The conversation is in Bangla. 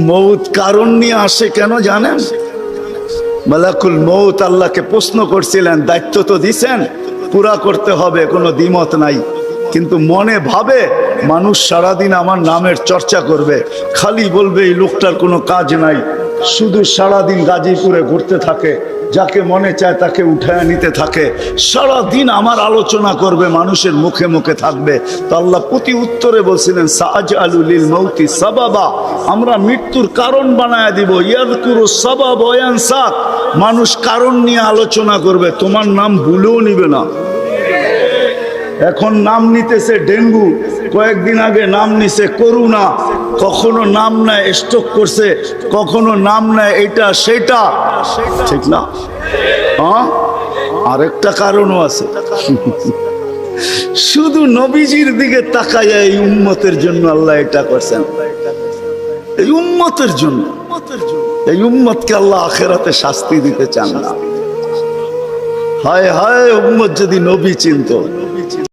মৌত কারণ নিয়ে আসে কেন জানেন? মালাকুল মৌত আল্লাহকে প্রশ্ন করছিলেন, দায়িত্ব তো দিছেন, পুরা করতে হবে, কোনো দ্বিমত নাই। কিন্তু মনে ভাবে মানুষ সারাদিন আমার নামের চর্চা করবে, খালি বলবে এই লোকটার কোনো কাজ নাই, শুধু সারাদিন গাজীপুরে ঘুরতে থাকে, যাকে মনে চায় তাকে উঠায় নিতে থাকে, সারাদিন আমার আলোচনা করবে, মানুষের মুখে মুখে থাকবে। তো আল্লাহ প্রতি উত্তরে বলছিলেন, সাআজআলু লিল মাউতি সাবাবা, আমরা মৃত্যুর কারণ বানায় দিব। ইয়াযকুরু সাবাব ওয়া ইয়ানসাক, মানুষ কারণ নিয়ে আলোচনা করবে, তোমার নাম ভুলেও নিবে না। এখন নাম নিতেছে ডেঙ্গু, কয়েকদিন আগে নাম নিছে করোনা, কখনো নাম নেয় স্ট্রোক করছে, কখনো নাম নেয় এটা সেটা, ঠিক না? হ্যাঁ, আরেকটা কারণও আছে। শুধু নবীজির দিকে তাকাইয়া এই উম্মতের জন্য আল্লাহ এটা করছেন, এই উম্মতের জন্য। এই উম্মতকে আল্লাহ আখিরাতে শাস্তি দিতে চান না। হায় হায়, উম্মত যদি নবী চিনতো।